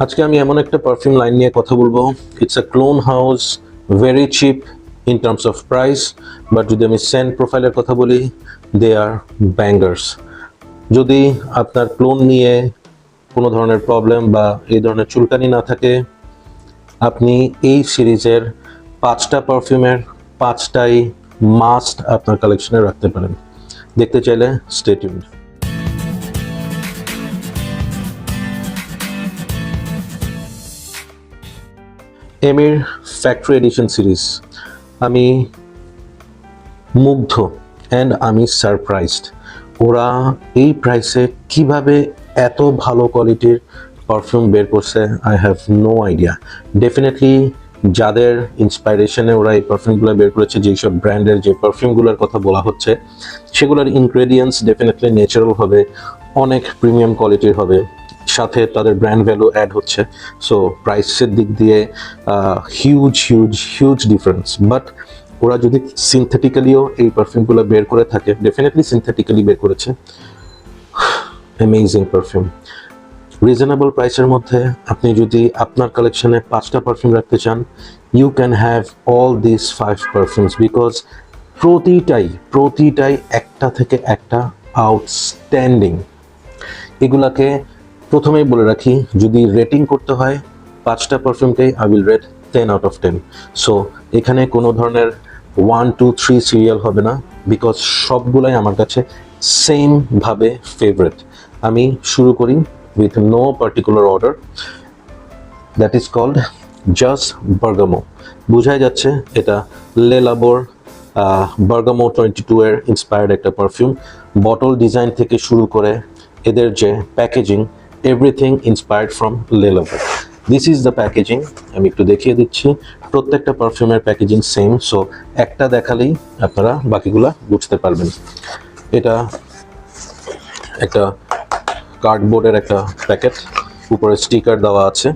আজকে আমি এমন একটা পারফিউম লাইন নিয়ে কথা বলবো। It's a clone house, very chip in terms of price, but যদি আমি সেন্ট প্রোফাইলের কথা বলি, দে আর ব্যাঙ্গার্স। যদি আপনার ক্লোন নিয়ে কোনো ধরনের প্রবলেম বা এই ধরনের চুলকানি না থাকে, আপনি এই সিরিজের 5টা পারফিউমের 5টাই মাস্ট আপনার কালেকশনে রাখতে পারেন। দেখতে চাইলে stay tuned. Emir factory edition series, আমি মুগ্ধ অ্যান্ড আমি সারপ্রাইজড। ওরা এই প্রাইসে কিভাবে এত ভালো কোয়ালিটির পারফিউম বের করছে, I have no idea. Definitely যাদের ইন্সপাইরেশনে ওরা এই পারফিউমগুলো বের করেছে, যেসব ব্র্যান্ডের যে পারফিউমগুলোর কথা বলা হচ্ছে, সেগুলোর ইনগ্রেডিয়েন্টস ডেফিনেটলি ন্যাচারাল হবে, অনেক প্রিমিয়াম কোয়ালিটির হবে, সাথে তাদের ব্র্যান্ড ভ্যালু অ্যাড হচ্ছে। সো প্রাইসের দিক দিয়ে huge huge huge difference. But ওরা যদি সিনথেটিক্যালিও এই পারফিউমগুলো বের করে থাকে, ডেফিনেটলি সিনথেটিক্যালি বের করেছে, অ্যামেজিং পারফিউম। রিজনেবল প্রাইসের মধ্যে আপনি যদি আপনার কালেকশনে 5টা পারফিউম রাখতে চান, you can have all this 5 perfumes, because প্রতিটাই একটা থেকে একটা আউটস্ট্যান্ডিং। এগুলাকে প্রথমেই বলে রাখি, যদি রেটিং করতে হয় 5টা পারফিউমকেই I will rate 10 out of 10। So এখানে কোনো ধরনের 1, 2, 3 সিরিয়াল হবে না, বিকজ সবগুলাই আমার কাছে সেমভাবে ফেভারেট। আমি শুরু করি with no particular order, that is called just Bergamo. বোঝাই যাচ্ছে এটা লে লাবোর বার্গামো 22 এর ইন্সপায়ার্ড একটা পারফিউম। বটল ডিজাইন থেকে শুরু করে এদের যে packaging, everything inspired from Le Labo. This is the packaging. আমি একটু দেখিয়ে দিচ্ছি, প্রত্যেকটা পারফিউমের প্যাকেজিং সেম। সো একটা দেখালেই আপনারা বাকিগুলা বুঝতে পারবেন। এটা একটা কার্ডবোর্ডের একটা প্যাকেট, উপরে স্টিকার দেওয়া আছে।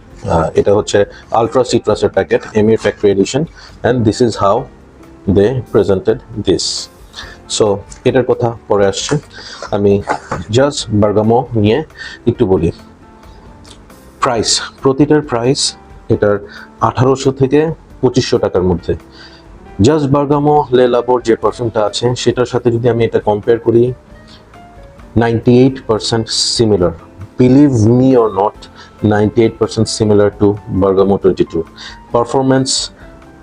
এটা হচ্ছে আলট্রা সিট্রাসের packet, Emir factory edition, and this is how they presented this. So এটার কথা পরে আসছে, আমি জাস্ট বার্গামো নিয়ে একটু বলি। প্রাইস, প্রতিটার প্রাইস এটার 1800 থেকে 2500 টাকার মধ্যে। জাস্ট বার্গামো লে লাবোর যে পারফিউমটা আছে, সেটার সাথে যদি আমি এটা কম্পেয়ার করি, 98% similar. Believe me or not, 98% similar two Bergamo 22।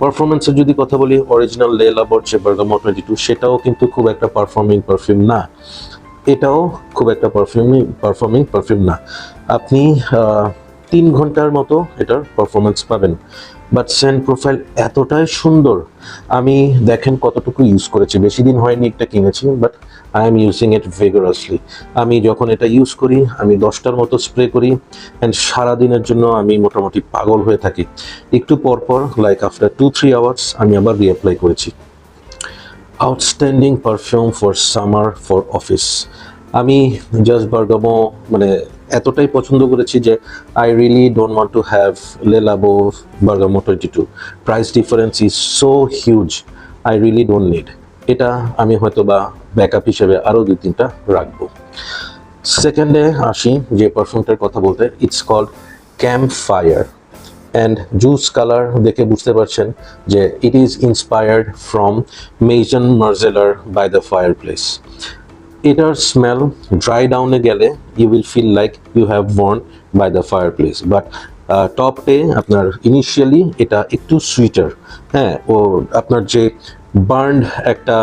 পারফরমেন্সের যদি কথা বলি, অরিজিনাল লে লাবোর যে বার্গামো 22, সেটাও কিন্তু খুব একটা পারফিউম না। এটাও খুব একটা পারফর্মিং পারফিউম না। আপনি 3 ঘন্টার মতো এটার পারফরমেন্স পাবেন। বাট সেন্ট প্রোফাইল এতটাই সুন্দর, আমি দেখেন কতটুকু ইউজ করেছি, বেশি দিন হয়নি এটা কিনেছি, but I am using it vigorously. আমি যখন এটা ইউজ করি, আমি 10টার মতো স্প্রে করি, অ্যান্ড সারাদিনের জন্য আমি মোটামুটি পাগল হয়ে থাকি। একটু পরপর, লাইক আফটার 2-3 আওয়ার্স, আমি আবার রিঅ্যাপ্লাই করেছি। Outstanding perfume for summer, for office. আমি জাস্ট বার্গামো মানে এতটাই পছন্দ করেছি যে I really don't want to have Le Labo Bergamote 22। Price difference is so huge, I really don't need. এটা আমি হয়তো বা ব্যাকআপ হিসেবে আরও 2-3টা রাখবো। সেকেন্ডে আসি যে পারফিউমটার কথা বলতে, it's called campfire. And juice colour দেখে বুঝতে পারছেন যে it is inspired from Maison মার্জেলার বাই দ্য ফায়ার প্লেস। এটার স্মেল ড্রাই ডাউনে গেলে you will feel like you have born by the fireplace, but টপে আপনার ইনিশিয়ালি এটা একটু সুইটার। হ্যাঁ, ও আপনার যে বার্নড একটা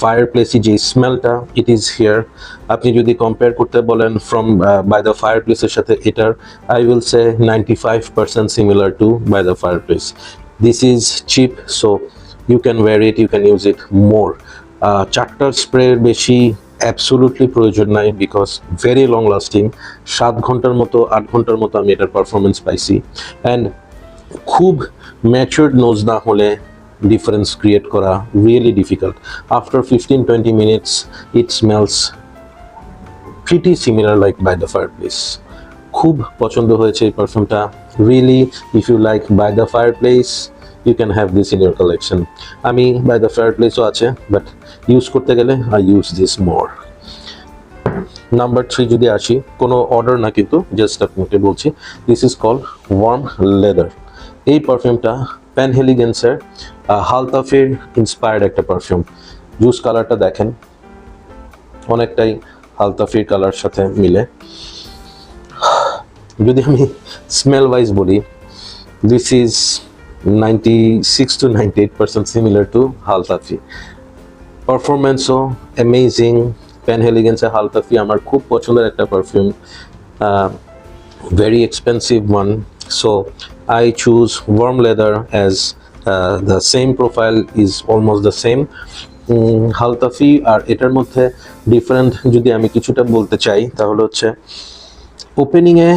ফায়ার প্লেসি যে স্মেলটা, ইট ইজ হিয়ার। আপনি যদি কম্পেয়ার করতে বলেন ফ্রম বাই দ্য ফায়ার প্লেসের সাথে এটার, I will say 95% similar to by the fireplace. This is cheap, so you can wear it, you can use it more. 4টার স্প্রের বেশি অ্যাবসোলুটলি প্রয়োজন নাই, বিকজ ভেরি লং লাস্টিং। 7 ঘন্টার মতো 8 ঘন্টার মতো আমি এটার পারফরমেন্স পাইছি। অ্যান্ড খুব ম্যাচিউরড নোজ না হলে ডিফারেন্স ক্রিয়েট করা really difficult. After 15-20 minutes it smells pretty similar like by the fireplace. খুব পছন্দ হয়েছে এই পারফিউমটা। Really, if you like by the fireplace, you can have this in your collection. আমি by the fireplace ও আছে, but use করতে গেলে I use this more. Number 3 যদি আসি, কোনো অর্ডার না কিন্তু জাস্ট আপনাকে বলছি, this is called warm leather. এই পারফিউমটা প্যান হেলিগেন্সের হালতাফের ইন্সপায়ার্ড একটা পারফিউম। জুস কালারটা দেখেন, অনেকটাই হালতাফির কালার সাথে মিলে। যদি আমি স্মেল ওয়াইজ বলি, this is 96 to 98% similar to হালতাফি। পারফরমেন্সও অ্যামেজিং। প্যান হেলিগেন্সের হালতাফি আমার খুব পছন্দের একটা perfume, very expensive one, so I choose warm leather as the same profile is almost the same. হালতাফি আর এটার মধ্যে ডিফারেন্ট যদি আমি কিছুটা বলতে চাই তাহলে হচ্ছে ওপেনিংয়ে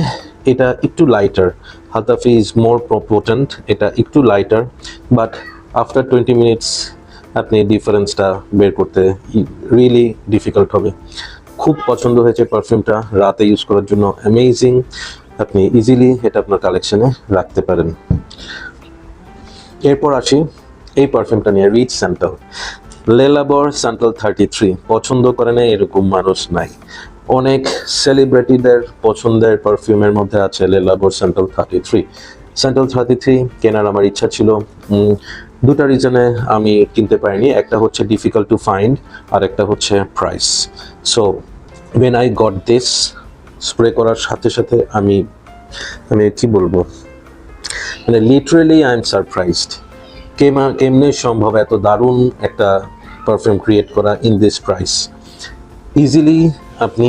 এটা একটু লাইটার, হালতাফি ইজ মোর পোটেন্ট, এটা একটু লাইটার, বাট আফটার 20 মিনিটস আপনি ডিফারেন্সটা বের করতে রিয়েলি ডিফিকাল্ট হবে। খুব পছন্দ হয়েছে পারফিউমটা, রাতে ইউজ করার জন্য অ্যামেজিং। আপনি ইজিলি এটা আপনার কালেকশনে রাখতে পারেন। এরপর আসি এই পারফিউমটা নিয়ে, রিচ স্যান্টাল। লেলাবর স্যান্টাল 33 পছন্দ করে না এরকম মানুষ নাই। অনেক সেলিব্রিটিদের পছন্দের পারফিউমের মধ্যে আছে লেলাবর স্যান্টাল 33। স্যান্টাল 33 কেনার আমার ইচ্ছা ছিল, দুটা রিজনে আমি কিনতে পারিনি। একটা হচ্ছে ডিফিকাল্ট টু ফাইন্ড, আর একটা হচ্ছে price. So when I got this, spray করার সাথে সাথে আমি কি বলবো, মানে লিটারেলি আই এম সারপ্রাইজড। কেমনে সম্ভব এত দারুণ একটা পারফিউম ক্রিয়েট করা ইন দিস প্রাইস। ইজিলি আপনি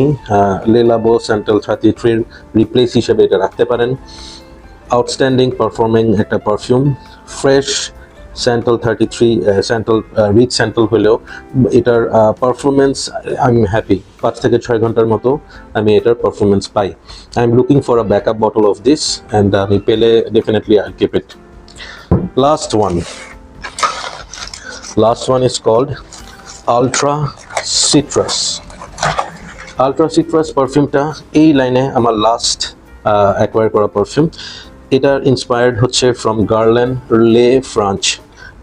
লেলাবো স্যান্টাল 33 রিপ্লেস হিসেবে এটা রাখতে পারেন। আউটস্ট্যান্ডিং পারফর্মিং একটা পারফিউম, ফ্রেশ স্যান্টাল 33 স্যান্টাল রিচ স্যান্টাল হলেও এটার পারফরমেন্স আই এম হ্যাপি। 5 থেকে 6 ঘন্টার মতো আমি এটার পারফরমেন্স পাই। I am looking for a backup bottle of this, and আমি পেলে definitely I keep it. Last one is called Ultra Citrus. Ultra Citrus পারফিউমটা এই লাইনে আমার লাস্ট অ্যাকোয়ার করা পারফিউম। এটার ইন্সপায়ার্ড হচ্ছে ফ্রম গার্ল্যান্ড লে ফ্রাঞ্চ,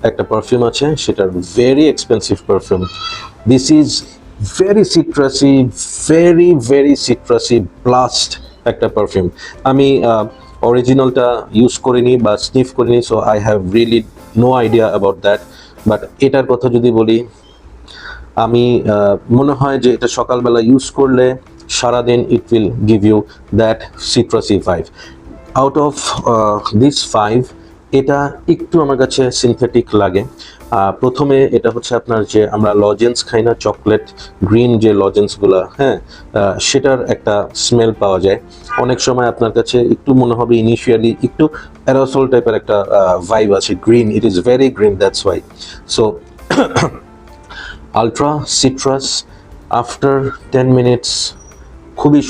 একটা পারফিউম আছে, সেটার very expensive perfume. This is very citrusy blast একটা পারফিউম। আমি অরিজিনালটা ইউজ করিনি বা স্নিফ করিনি, so I have really no idea about that. But এটার কথা যদি বলি, আমি মনে হয় যে এটা সকালবেলা ইউজ করলে সারাদিন it will give you that citrusy vibe. Out of this 5 এটা একটু আমার কাছে সিনথেটিক লাগে। প্রথমে এটা হচ্ছে আপনার যে আমরা লজেন্স খাই না, চকলেট গ্রিন যে লজেন্সগুলো, হ্যাঁ, সেটার একটা স্মেল পাওয়া যায়। অনেক সময় আপনার কাছে একটু মনে হবে ইনিশিয়ালি একটু অ্যারোসল টাইপের একটা ভাইব আছে, green, it is very green, that's why. So ultra citrus after 10 minutes খুবই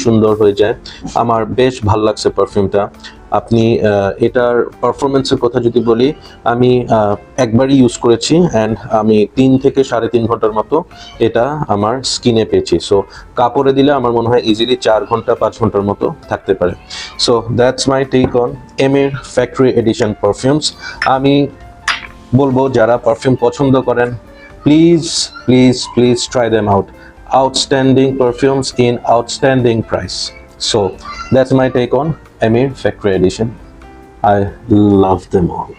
সুন্দর হয়ে যায়। আমার বেশ ভালো লাগছে পারফিউমটা। আপনি এটার পারফরমেন্সের কথা যদি বলি, আমি একবারই ইউজ করেছি, অ্যান্ড আমি 3 থেকে 3.5 ঘন্টার মতো এটা আমার স্কিনে পেয়েছি। সো কাপড়ে দিলে আমার মনে হয় ইজিলি 4 ঘন্টা 5 ঘন্টার মতো থাকতে পারে। So that's my take on Emir factory edition perfumes. আমি বলবো যারা পারফিউম পছন্দ করেন, please try them out. Outstanding perfumes in outstanding price. So that's my take on Emir Factory Edition. I love them all.